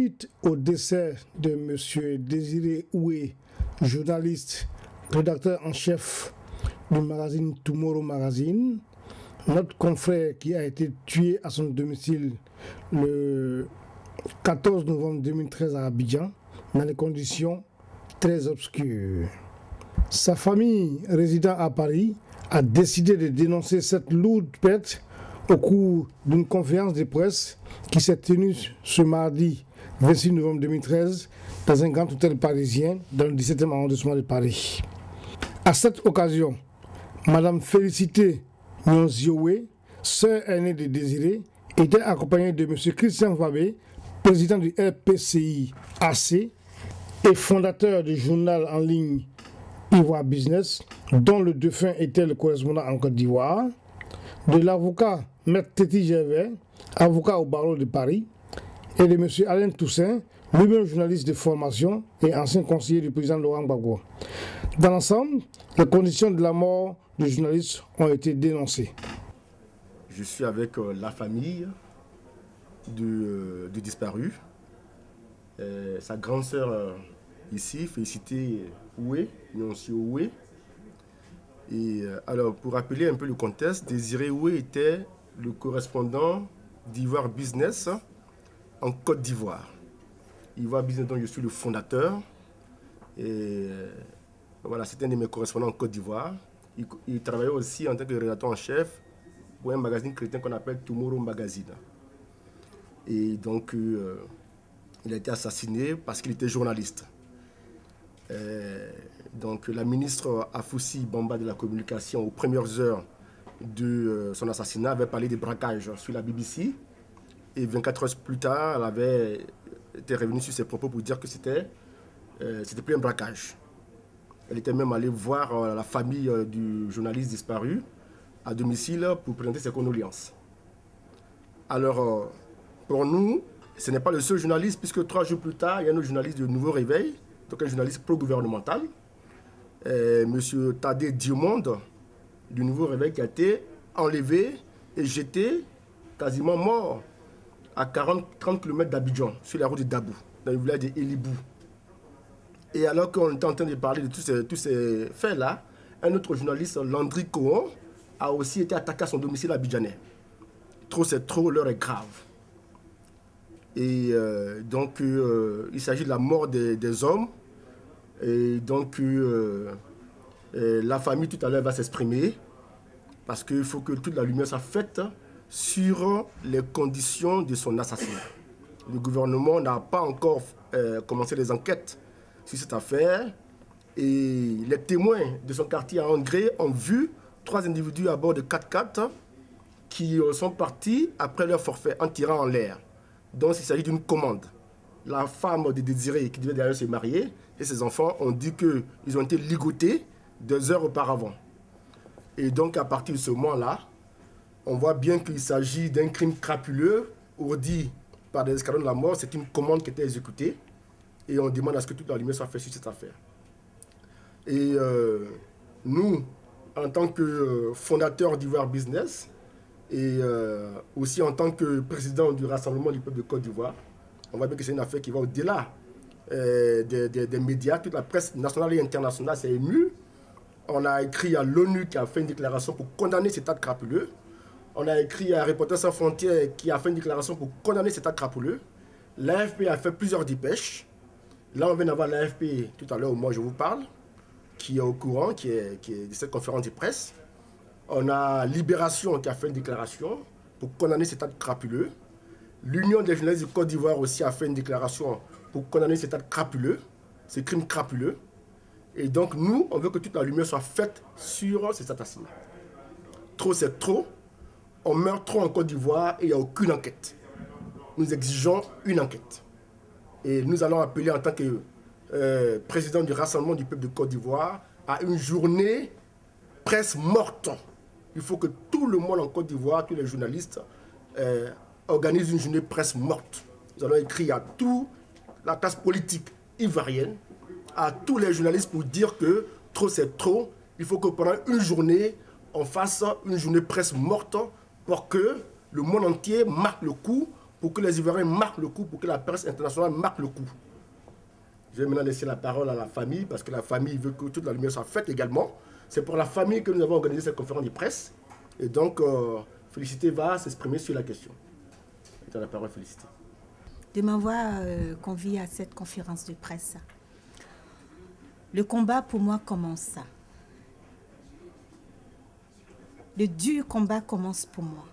Suite au décès de M. Désiré Oué, journaliste, rédacteur en chef du magazine Tomorrow Magazine, notre confrère qui a été tué à son domicile le 14 novembre 2013 à Abidjan, dans des conditions très obscures. Sa famille résidant à Paris a décidé de dénoncer cette lourde perte au cours d'une conférence de presse qui s'est tenue ce mardi 26 novembre 2013 dans un grand hôtel parisien dans le 17e arrondissement de Paris. À cette occasion, Madame Félicité Nyonziowe, sœur aînée de Désiré, était accompagnée de M. Christian Fabé, président du RPCI AC et fondateur du journal en ligne Ivoire Business, dont le défunt était le correspondant en Côte d'Ivoire, de l'avocat Maître Téti Gervais, avocat au barreau de Paris, et de M. Alain Toussaint, lui-même journaliste de formation et ancien conseiller du président Laurent Gbagbo. Dans l'ensemble, les conditions de la mort du journaliste ont été dénoncées. Je suis avec la famille du disparu, sa grande sœur ici, Félicité Oué, Nyonsi Oué. Et alors, pour rappeler un peu le contexte, Désiré Oué était le correspondant d'Ivoire Business en Côte d'Ivoire. Ivoire Business, dont je suis le fondateur. Et voilà, c'était un de mes correspondants en Côte d'Ivoire. Il travaillait aussi en tant que rédacteur en chef pour un magazine chrétien qu'on appelle Tomorrow Magazine. Et donc, il a été assassiné parce qu'il était journaliste. Donc, la ministre Afoussi Bamba de la communication, aux premières heures de son assassinat, avait parlé de braquage sur la BBC. Et 24 heures plus tard, elle avait été revenue sur ses propos pour dire que c'était plus un braquage. Elle était même allée voir la famille du journaliste disparu à domicile pour présenter ses condoléances. Alors, pour nous, ce n'est pas le seul journaliste, puisque 3 jours plus tard, il y a un autre journaliste de Nouveau Réveil, donc un journaliste pro-gouvernemental, M. Tadé Diomonde, du Nouveau Réveil, qui a été enlevé et jeté, quasiment mort, à 30 km d'Abidjan, sur la route de Dabou, dans le village de Elibou. Et alors qu'on était en train de parler de tous ces faits-là, un autre journaliste, Landry Cohen, a aussi été attaqué à son domicile abidjanais. Trop c'est trop, l'heure est grave. Et donc, il s'agit de la mort des hommes. Et donc, la famille tout à l'heure va s'exprimer, parce qu'il faut que toute la lumière soit faite sur les conditions de son assassinat. Le gouvernement n'a pas encore commencé les enquêtes sur cette affaire. Et les témoins de son quartier à Angré ont vu 3 individus à bord de 4x4 qui sont partis après leur forfait en tirant en l'air. Donc il s'agit d'une commande. La femme de Désiré, qui devait d'ailleurs se marier, et ses enfants ont dit qu'ils ont été ligotés 2 heures auparavant. Et donc à partir de ce moment-là, on voit bien qu'il s'agit d'un crime crapuleux, ourdi par des escadrons de la mort. C'est une commande qui était exécutée. Et on demande à ce que toute la lumière soit faite sur cette affaire. Et nous, en tant que fondateur d'Ivoire Business, et aussi en tant que président du Rassemblement du peuple de Côte d'Ivoire, on voit bien que c'est une affaire qui va au-delà des médias. Toute la presse nationale et internationale s'est émue. On a écrit à l'ONU qui a fait une déclaration pour condamner cet acte crapuleux. On a écrit à Reporters sans frontières qui a fait une déclaration pour condamner cet acte crapuleux. L'AFP a fait plusieurs dépêches. Là, on vient d'avoir l'AFP tout à l'heure où moi je vous parle, qui est au courant, qui est de cette conférence de presse. On a Libération qui a fait une déclaration pour condamner cet acte crapuleux. L'Union des journalistes du Côte d'Ivoire aussi a fait une déclaration pour condamner cet acte crapuleux, ces crimes crapuleux. Et donc nous, on veut que toute la lumière soit faite sur ces assassinats. Trop c'est trop. On meurt trop en Côte d'Ivoire et il n'y a aucune enquête. Nous exigeons une enquête. Et nous allons appeler en tant que président du Rassemblement du peuple de Côte d'Ivoire à une journée presse morte. Il faut que tout le monde en Côte d'Ivoire, tous les journalistes, organisent une journée presse morte. Nous allons écrire à toute la classe politique ivoirienne, à tous les journalistes pour dire que trop c'est trop. Il faut que pendant une journée, on fasse une journée presse morte pour que le monde entier marque le coup pour que les Ivoiriens marquent le coup, pour que la presse internationale marque le coup. Je vais maintenant laisser la parole à la famille, parce que la famille veut que toute la lumière soit faite également. C'est pour la famille que nous avons organisé cette conférence de presse. Et donc, Félicité va s'exprimer sur la question. Tu as la parole, Félicité. De m'avoir convié à cette conférence de presse. Le combat pour moi commence. Le dur combat commence pour moi.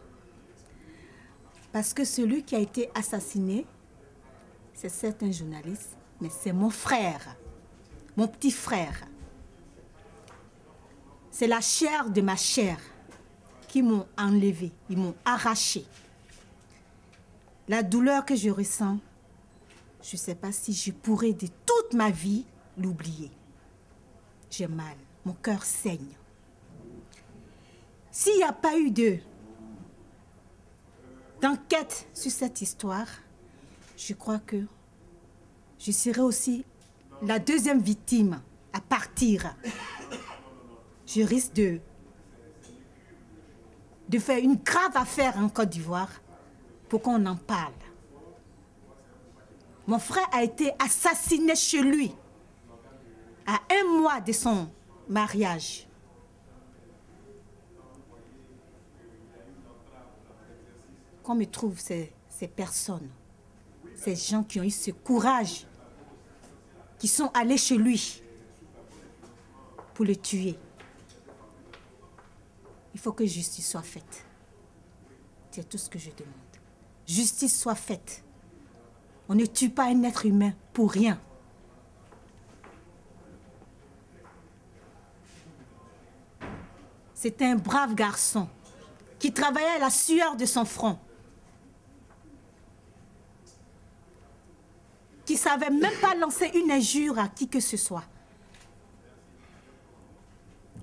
Parce que celui qui a été assassiné, c'est certes un journaliste, mais c'est mon frère, mon petit frère. C'est la chair de ma chair qui m'ont enlevé, ils m'ont arraché. La douleur que je ressens, je ne sais pas si je pourrais de toute ma vie l'oublier. J'ai mal, mon cœur saigne. S'il n'y a pas eu d'enquête sur cette histoire, je crois que je serai aussi la deuxième victime à partir. Je risque de faire une grave affaire en Côte d'Ivoire pour qu'on en parle. Mon frère a été assassiné chez lui à 1 mois de son mariage. Qu'on me trouve ces personnes, ces gens qui ont eu ce courage, qui sont allés chez lui pour le tuer. Il faut que justice soit faite. C'est tout ce que je demande. Justice soit faite. On ne tue pas un être humain pour rien. C'était un brave garçon qui travaillait à la sueur de son front, qui ne savait même pas lancer une injure à qui que ce soit.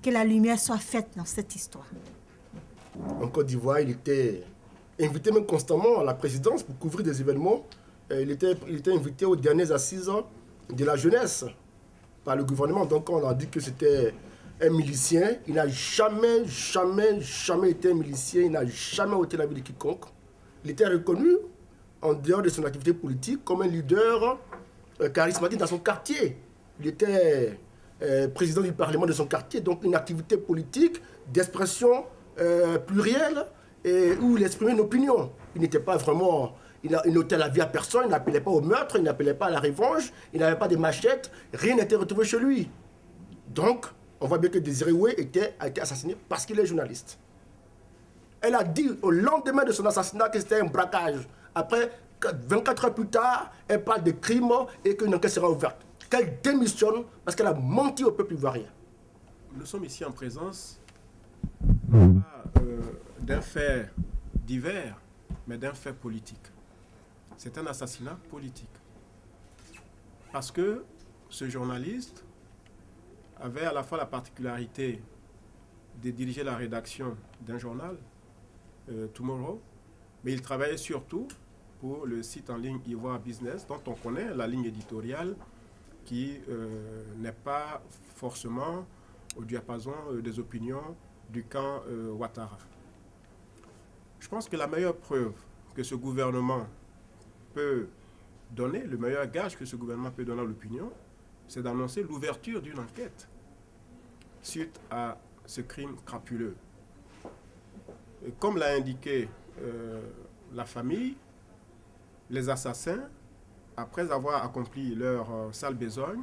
Que la lumière soit faite dans cette histoire. En Côte d'Ivoire, il était invité même constamment à la présidence pour couvrir des événements. Il était invité aux dernières assises de la jeunesse par le gouvernement. Donc on a dit que c'était un milicien. Il n'a jamais été un milicien. Il n'a jamais ôté la vie de quiconque. Il était reconnu, en dehors de son activité politique, comme un leader charismatique dans son quartier. Il était président du Parlement de son quartier, donc une activité politique d'expression plurielle et où il exprimait une opinion. Il n'était pas vraiment... Il n'ôtait la vie à personne, il n'appelait pas au meurtre, il n'appelait pas à la revanche, il n'avait pas de machette, rien n'était retrouvé chez lui. Donc, on voit bien que Désiré Oué a été assassiné parce qu'il est journaliste. Elle a dit au lendemain de son assassinat que c'était un braquage. Après, 24 heures plus tard, elle parle de crime et qu'une enquête sera ouverte. Qu'elle démissionne parce qu'elle a menti au peuple ivoirien. Nous sommes ici en présence non pas d'un fait divers, mais d'un fait politique. C'est un assassinat politique. Parce que ce journaliste avait à la fois la particularité de diriger la rédaction d'un journal, Tomorrow, mais il travaillait surtout pour le site en ligne Ivoire Business, dont on connaît la ligne éditoriale qui n'est pas forcément au diapason des opinions du camp Ouattara. Je pense que la meilleure preuve que ce gouvernement peut donner, le meilleur gage que ce gouvernement peut donner à l'opinion, c'est d'annoncer l'ouverture d'une enquête suite à ce crime crapuleux. Et comme l'a indiqué la famille, les assassins, après avoir accompli leur sale besogne,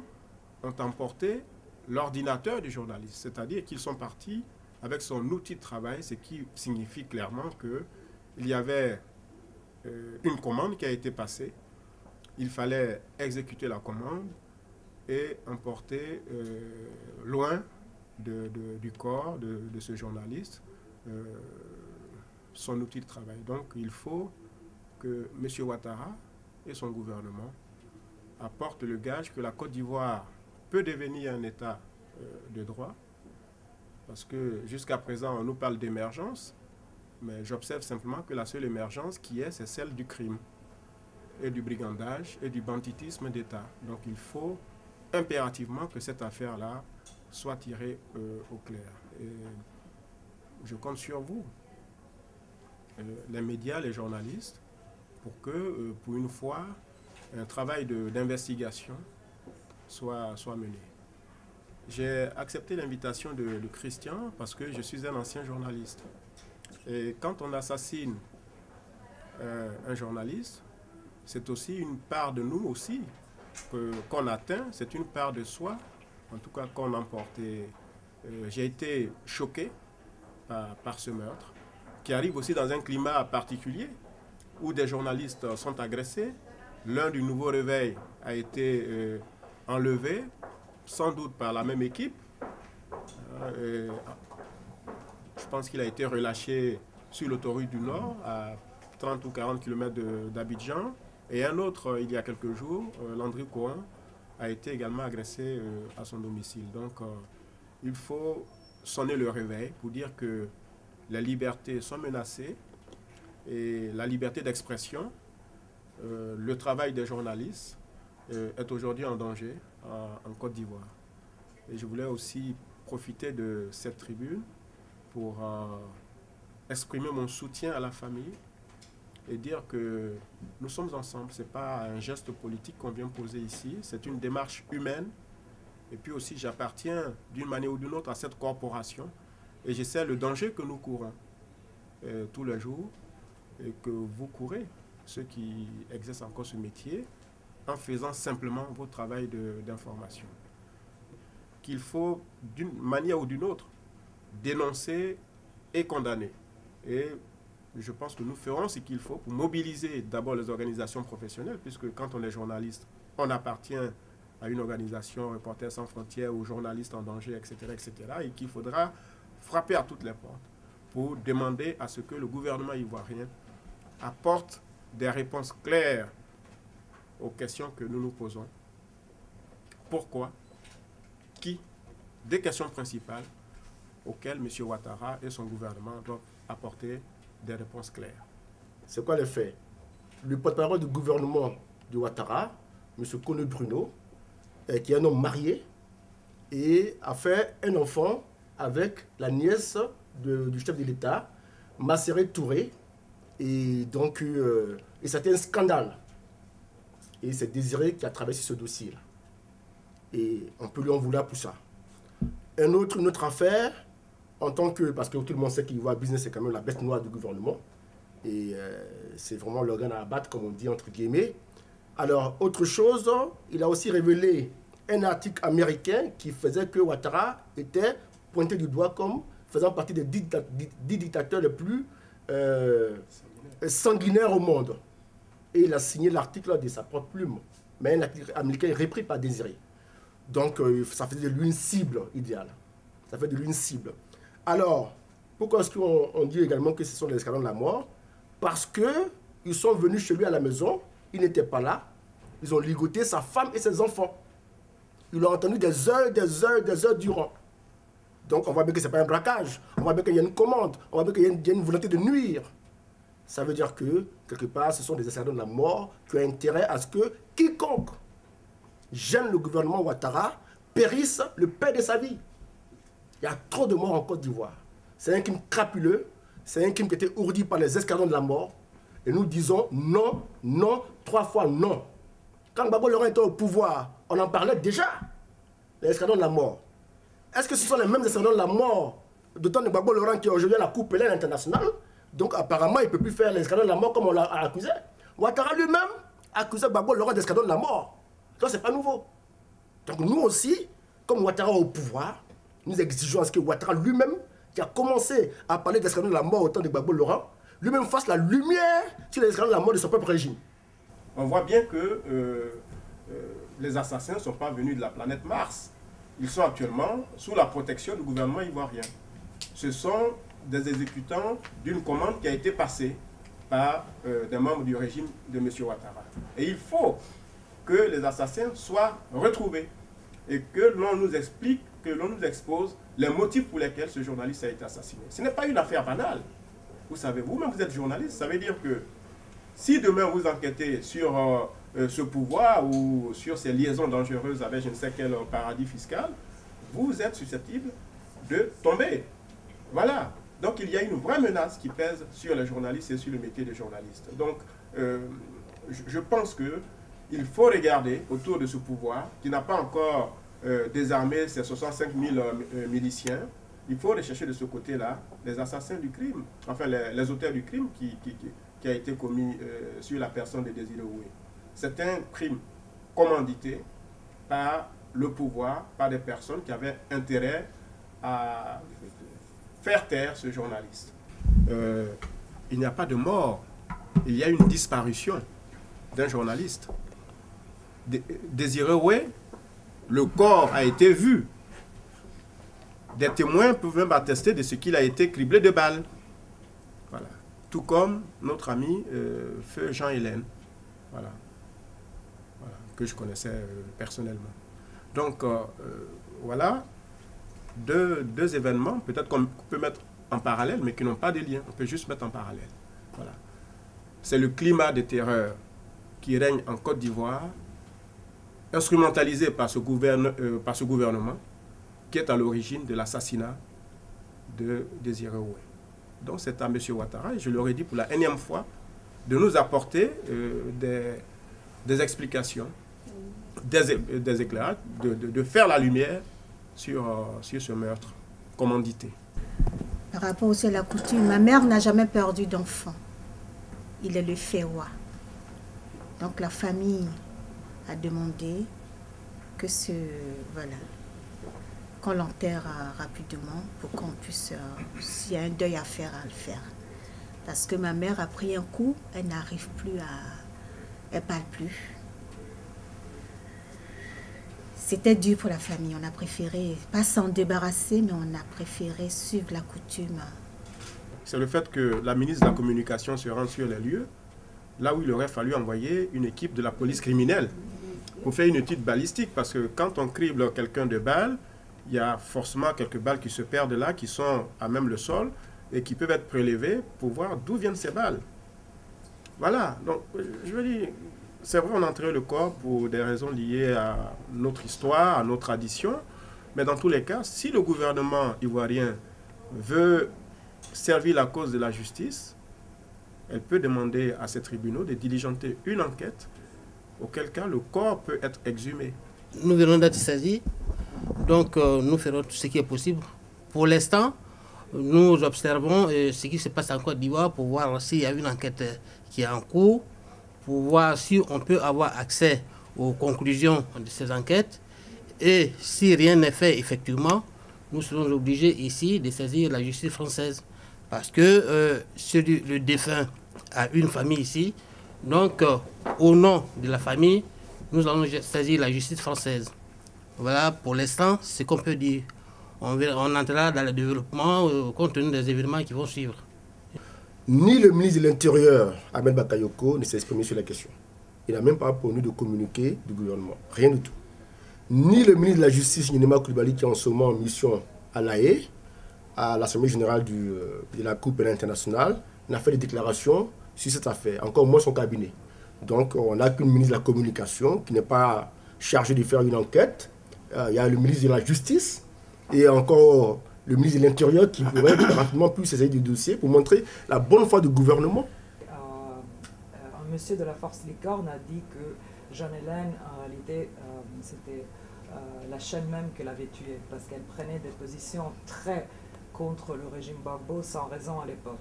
ont emporté l'ordinateur du journaliste, c'est-à-dire qu'ils sont partis avec son outil de travail, ce qui signifie clairement qu'il y avait une commande qui a été passée, il fallait exécuter la commande et emporter loin du corps de ce journaliste son outil de travail. Donc il faut que M. Ouattara et son gouvernement apportent le gage que la Côte d'Ivoire peut devenir un État de droit, parce que jusqu'à présent on nous parle d'émergence, mais j'observe simplement que la seule émergence qui est, c'est celle du crime et du brigandage et du banditisme d'État. Donc il faut impérativement que cette affaire-là soit tirée au clair. Et je compte sur vous, les médias, les journalistes, pour que, pour une fois, un travail d'investigation soit mené. J'ai accepté l'invitation de Christian parce que je suis un ancien journaliste. Et quand on assassine un journaliste, c'est aussi une part de nous aussi qu'on atteint, c'est une part de soi, en tout cas qu'on emporte. J'ai été choqué par ce meurtre, qui arrive aussi dans un climat particulier, où des journalistes sont agressés. L'un du Nouveau Réveil a été enlevé, sans doute par la même équipe. Je pense qu'il a été relâché sur l'autoroute du Nord, à 30 ou 40 km d'Abidjan. Et un autre, il y a quelques jours, Landry Cohen, a été également agressé à son domicile. Donc, il faut sonner le réveil pour dire que les libertés sont menacées et la liberté d'expression, le travail des journalistes est aujourd'hui en danger en Côte d'Ivoire. Et je voulais aussi profiter de cette tribune pour exprimer mon soutien à la famille et dire que nous sommes ensemble. Ce n'est pas un geste politique qu'on vient poser ici, c'est une démarche humaine. Et puis aussi, j'appartiens d'une manière ou d'une autre à cette corporation et je sais le danger que nous courons tous les jours et que vous courez, ceux qui exercent encore ce métier, en faisant simplement votre travail d'information. Qu'il faut, d'une manière ou d'une autre, dénoncer et condamner. Et je pense que nous ferons ce qu'il faut pour mobiliser d'abord les organisations professionnelles, puisque quand on est journaliste, on appartient à une organisation, Reporters sans frontières, ou journalistes en danger, etc., et qu'il faudra frapper à toutes les portes pour demander à ce que le gouvernement ivoirien apporte des réponses claires aux questions que nous nous posons. Pourquoi? Qui? Des questions principales auxquelles M. Ouattara et son gouvernement doivent apporter des réponses claires. C'est quoi les faits? Le porte-parole du gouvernement de Ouattara, M. Kone Bruno, qui est un homme marié, et a fait un enfant avec la nièce du chef de l'État, Masséré Touré, et donc c'était un scandale. Et c'est Désiré qui a travaillé sur ce dossier-là. Et on peut lui en vouloir pour ça. Une autre affaire, en tant que, parce que tout le monde sait qu'Ivoire Business c'est quand même la bête noire du gouvernement, et c'est vraiment l'organe à abattre, comme on dit entre guillemets. Alors, autre chose, il a aussi révélé un article américain qui faisait que Ouattara était pointé du doigt comme faisant partie des 10 dictateurs les plus sanguinaires au monde. Et il a signé l'article de sa propre plume. Mais un article américain est repris par Désiré. Donc, ça fait de lui une cible idéale. Ça fait de lui une cible. Alors, pourquoi est-ce qu'on dit également que ce sont les escadrons de la mort? Parce qu'ils sont venus chez lui à la maison, il n'était pas là. Ils ont ligoté sa femme et ses enfants. Ils l'ont entendu des heures durant. Donc, on voit bien que ce n'est pas un braquage. On voit bien qu'il y a une commande. On voit bien qu'il y a une volonté de nuire. Ça veut dire que, quelque part, ce sont des escadrons de la mort qui ont intérêt à ce que quiconque gêne le gouvernement Ouattara périsse le paix de sa vie. Il y a trop de morts en Côte d'Ivoire. C'est un crime crapuleux. C'est un crime qui a été ourdi par les escadrons de la mort. Et nous disons non, non, 3 fois non. Quand Gbagbo Laurent était au pouvoir, on en parlait déjà, les escadrons de la mort. Est-ce que ce sont les mêmes escadrons de la mort de temps de Gbagbo Laurent qui est aujourd'hui à la Coupe Pelé internationale? Donc apparemment, il ne peut plus faire l'escadron de la mort comme on l'a accusé. Ouattara lui-même accusait Gbagbo Laurent d'escadron de la mort. Donc ce n'est pas nouveau. Donc nous aussi, comme Ouattara au pouvoir, nous exigeons à ce que Ouattara lui-même, qui a commencé à parler d'escadron de la mort au temps de Gbagbo Laurent, lui-même fasse la lumière sur les escadrons de la mort de son propre régime. On voit bien que les assassins ne sont pas venus de la planète Mars. Ils sont actuellement sous la protection du gouvernement ivoirien. Ce sont des exécutants d'une commande qui a été passée par des membres du régime de M. Ouattara. Et il faut que les assassins soient retrouvés et que l'on nous explique, que l'on nous expose les motifs pour lesquels ce journaliste a été assassiné. Ce n'est pas une affaire banale. Vous savez, vous-même vous êtes journaliste, ça veut dire que si demain vous enquêtez sur ce pouvoir ou sur ces liaisons dangereuses avec je ne sais quel paradis fiscal, vous êtes susceptible de tomber. Voilà. Donc il y a une vraie menace qui pèse sur les journalistes et sur le métier de journaliste. Donc je pense qu'il faut regarder autour de ce pouvoir qui n'a pas encore désarmé ses 65 000 miliciens. Il faut rechercher de ce côté-là les assassins du crime, enfin les auteurs du crime qui a été commis sur la personne de Désiré Oué. C'est un crime commandité par le pouvoir, par des personnes qui avaient intérêt à faire taire ce journaliste. Il n'y a pas de mort, il y a une disparition d'un journaliste. Désiré Oué, le corps a été vu. Des témoins peuvent même attester de ce qu'il a été criblé de balles. Voilà. Tout comme notre ami Feu Jean-Hélène, voilà, que je connaissais personnellement. Donc, voilà deux événements, peut-être qu'on peut mettre en parallèle, mais qui n'ont pas de lien. On peut juste mettre en parallèle. Voilà. C'est le climat de terreur qui règne en Côte d'Ivoire, instrumentalisé par ce gouvernement, qui est à l'origine de l'assassinat de Désiré Oué. Donc c'est à M. Ouattara, et je leur ai dit pour la énième fois, de nous apporter des explications, des éclairages, de faire la lumière sur ce meurtre commandité. Par rapport aussi à la coutume, ma mère n'a jamais perdu d'enfant. Il est le Féwa. Donc la famille a demandé que qu'on l'enterre rapidement pour qu'on puisse, s'il y a un deuil à faire, à le faire. Parce que ma mère a pris un coup, elle n'arrive plus elle parle plus. C'était dur pour la famille, on a préféré, pas s'en débarrasser, mais on a préféré suivre la coutume. C'est le fait que la ministre de la Communication se rende sur les lieux, là où il aurait fallu envoyer une équipe de la police criminelle pour faire une étude balistique, parce que quand on crible quelqu'un de balles, il y a forcément quelques balles qui se perdent là, qui sont à même le sol, et qui peuvent être prélevées pour voir d'où viennent ces balles. Voilà, donc je veux dire, c'est vrai, on a enterré le corps pour des raisons liées à notre histoire, à nos traditions, mais dans tous les cas, si le gouvernement ivoirien veut servir la cause de la justice, elle peut demander à ces tribunaux de diligenter une enquête, auquel cas le corps peut être exhumé. Nous venons d'être saisis, donc nous ferons tout ce qui est possible. Pour l'instant, nous observons ce qui se passe en Côte d'Ivoire pour voir s'il y a une enquête qui est en cours, pour voir si on peut avoir accès aux conclusions de ces enquêtes. Et si rien n'est fait effectivement, nous serons obligés ici de saisir la justice française. Parce que le défunt a une famille ici. Donc, au nom de la famille, nous allons saisir la justice française. Voilà, pour l'instant, ce qu'on peut dire. On entrera dans le développement compte tenu des événements qui vont suivre. Ni le ministre de l'Intérieur, Ahmed Bakayoko, ne s'est exprimé sur la question. Il n'a même pas pour nous de communiquer du gouvernement. Rien du tout. Ni le ministre de la Justice, Ninema Koulibaly, qui est en ce moment en mission à La Haye, à l'Assemblée générale de la Cour pénale internationale, n'a fait des déclarations sur cette affaire, encore moins son cabinet. Donc on n'a qu'une ministre de la Communication qui n'est pas chargée de faire une enquête. Il y a le ministre de la Justice et encore le ministre de l'Intérieur qui pourrait rapidement plus saisir du dossier pour montrer la bonne foi du gouvernement. Un monsieur de la Force Licorne a dit que Jeanne-Hélène, en réalité, c'était la chaîne même qu'elle avait tuée, parce qu'elle prenait des positions très contre le régime Gbagbo sans raison à l'époque.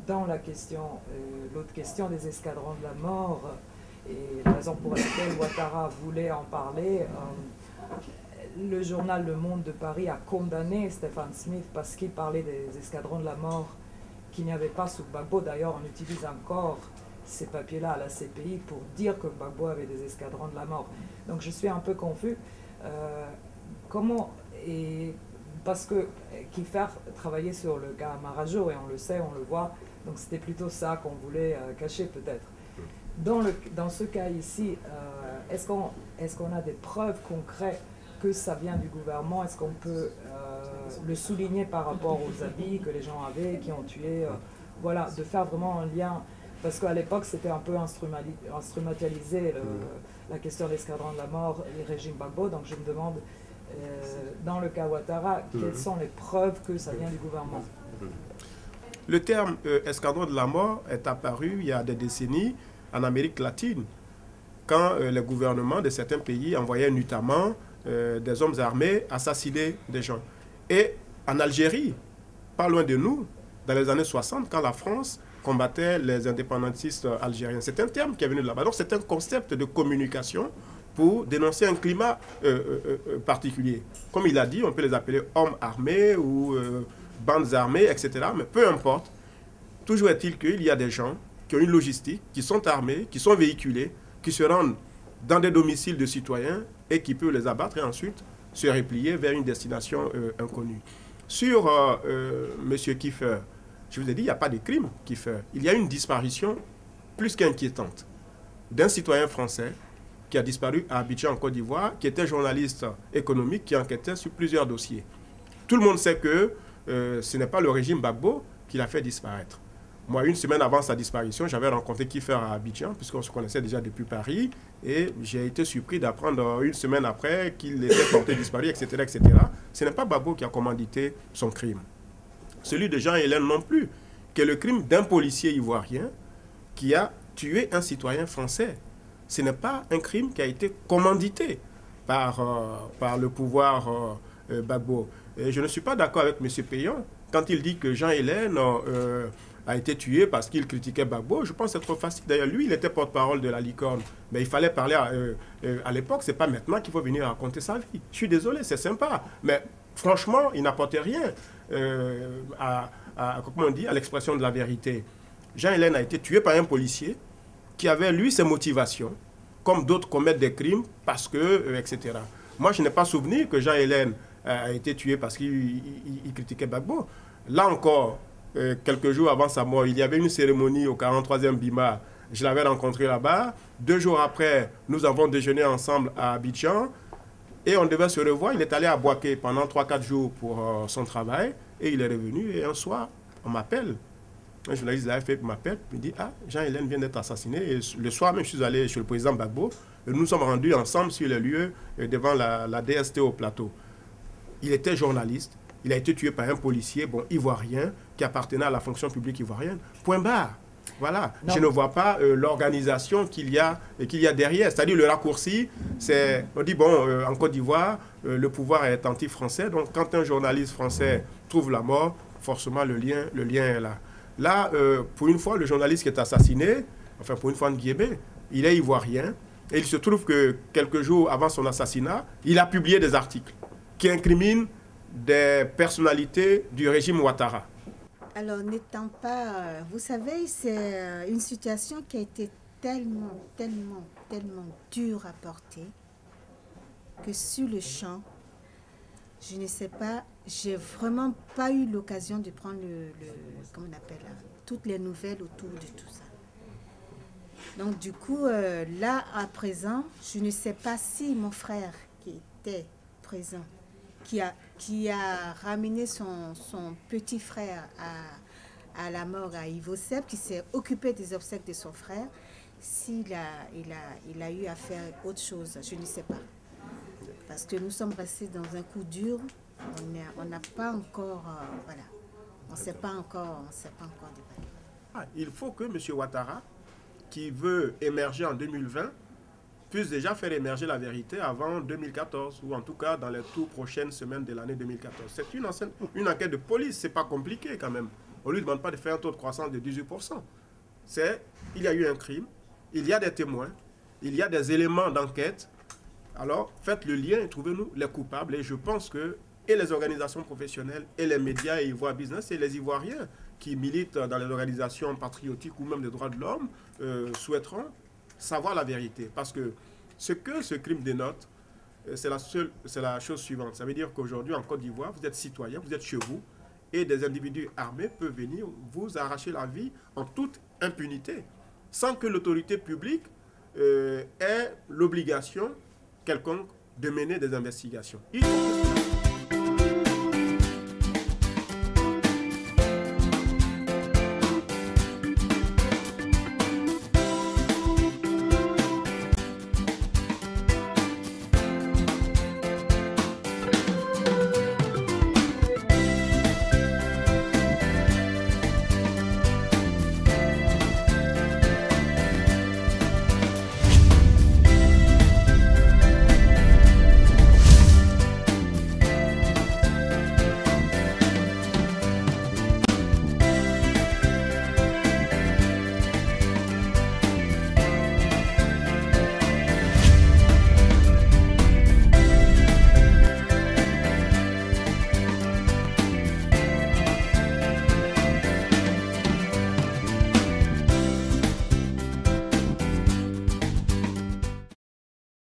Dans la question, l'autre question des escadrons de la mort, et la raison pour laquelle Ouattara voulait en parler, le journal Le Monde de Paris a condamné Stéphane Smith parce qu'il parlait des escadrons de la mort qu'il n'y avait pas sous Gbagbo. D'ailleurs, on utilise encore ces papiers-là à la CPI pour dire que Gbagbo avait des escadrons de la mort. Donc je suis un peu confus. Comment, et parce que Kiffer travaillait sur le cas Marajo, et on le sait, on le voit, donc c'était plutôt ça qu'on voulait cacher peut-être. Dans ce cas ici, est-ce qu'on a des preuves concrètes que ça vient du gouvernement? Est-ce qu'on peut le souligner par rapport aux habits que les gens avaient, qui ont tué, voilà, de faire vraiment un lien, parce qu'à l'époque c'était un peu instrumentalisé la question de l'escadron de la mort et le régime Gbagbo, donc je me demande Dans le cas Ouattara, quelles sont les preuves que ça vient du gouvernement? Le terme escadron de la mort est apparu il y a des décennies en Amérique latine, quand les gouvernements de certains pays envoyaient notamment des hommes armés assassiner des gens. Et en Algérie, pas loin de nous, dans les années 60, quand la France combattait les indépendantistes algériens. C'est un terme qui est venu de là-bas. Donc c'est un concept de communication pour dénoncer un climat particulier. Comme il a dit, on peut les appeler hommes armés ou bandes armées, etc. Mais peu importe, toujours est-il qu'il y a des gens qui ont une logistique, qui sont armés, qui sont véhiculés, qui se rendent dans des domiciles de citoyens et qui peuvent les abattre et ensuite se replier vers une destination inconnue. Sur M. Kiefer, je vous ai dit, il n'y a pas de crime, Kiefer. Il y a une disparition plus qu'inquiétante d'un citoyen français qui a disparu à Abidjan, en Côte d'Ivoire, qui était journaliste économique, qui enquêtait sur plusieurs dossiers. Tout le monde sait que ce n'est pas le régime Gbagbo qui l'a fait disparaître. Moi, une semaine avant sa disparition, j'avais rencontré Kiefer à Abidjan, puisqu'on se connaissait déjà depuis Paris, et j'ai été surpris d'apprendre une semaine après qu'il était porté disparu, etc., etc. Ce n'est pas Gbagbo qui a commandité son crime. Celui de Jean Hélène non plus, qui est le crime d'un policier ivoirien qui a tué un citoyen français. Ce n'est pas un crime qui a été commandité par le pouvoir Gbagbo. Et je ne suis pas d'accord avec M. Payan quand il dit que Jean Hélène a été tué parce qu'il critiquait Gbagbo. Je pense que c'est trop facile. D'ailleurs, lui, il était porte-parole de la licorne. Mais il fallait parler à l'époque. Ce n'est pas maintenant qu'il faut venir raconter sa vie. Je suis désolé, c'est sympa. Mais franchement, il n'apportait rien comment on dit, à l'expression de la vérité. Jean Hélène a été tué par un policier qui avait, lui, ses motivations, comme d'autres commettent des crimes, parce que, etc. Moi, je n'ai pas souvenir que Jean Hélène a été tué parce qu'il critiquait Gbagbo. Là encore, quelques jours avant sa mort, il y avait une cérémonie au 43e Bima. Je l'avais rencontré là-bas. 2 jours après, nous avons déjeuné ensemble à Abidjan. Et on devait se revoir. Il est allé à Boaké pendant 3-4 jours pour son travail. Et il est revenu. Et un soir, on m'appelle. Un journaliste de l'AFP m'appelle. Il me dit, ah, Jean Hélène vient d'être assassiné. Et le soir même, je suis allé chez le président Gbagbo. Et nous sommes rendus ensemble sur les lieux devant la DST au plateau. Il était journaliste. Il a été tué par un policier, bon, ivoirien, qui appartenait à la fonction publique ivoirienne. Point barre. Voilà. Non. Je ne vois pas l'organisation qu'il y a derrière. C'est-à-dire le raccourci, on dit, bon, en Côte d'Ivoire, le pouvoir est anti-français. Donc, quand un journaliste français trouve la mort, forcément, le lien est là. Là, pour une fois, le journaliste qui est assassiné, enfin, pour une fois, Nguébé, il est ivoirien. Et il se trouve que quelques jours avant son assassinat, il a publié des articles qui incriminent des personnalités du régime Ouattara. Alors, n'étant pas... vous savez, c'est une situation qui a été tellement dure à porter que sur le champ, je ne sais pas, j'ai vraiment pas eu l'occasion de prendre comment on appelle, toutes les nouvelles autour de tout ça. Donc, du coup, là, à présent, je ne sais pas si mon frère qui était présent, qui a ramené son petit frère à la mort à Ivosep, qui s'est occupé des obsèques de son frère, s'il a eu à faire autre chose, je ne sais pas. Parce que nous sommes restés dans un coup dur, on n'a pas encore, voilà, on ne s'est pas encore débattu. Ah, il faut que M. Ouattara, qui veut émerger en 2020, puisse déjà faire émerger la vérité avant 2014, ou en tout cas dans les toutes prochaines semaines de l'année 2014. C'est une enquête de police, c'est pas compliqué quand même. On ne lui demande pas de faire un taux de croissance de 18%. Il y a eu un crime, il y a des témoins, il y a des éléments d'enquête. Alors, faites le lien et trouvez-nous les coupables. Et je pense que et les organisations professionnelles, et les médias, et Ivoire Business, et les Ivoiriens qui militent dans les organisations patriotiques ou même des droits de l'homme, souhaiteront savoir la vérité. Parce que ce que ce crime dénote, c'est la chose suivante. Ça veut dire qu'aujourd'hui, en Côte d'Ivoire, vous êtes citoyen, vous êtes chez vous, et des individus armés peuvent venir vous arracher la vie en toute impunité, sans que l'autorité publique ait l'obligation quelconque de mener des investigations. Il faut que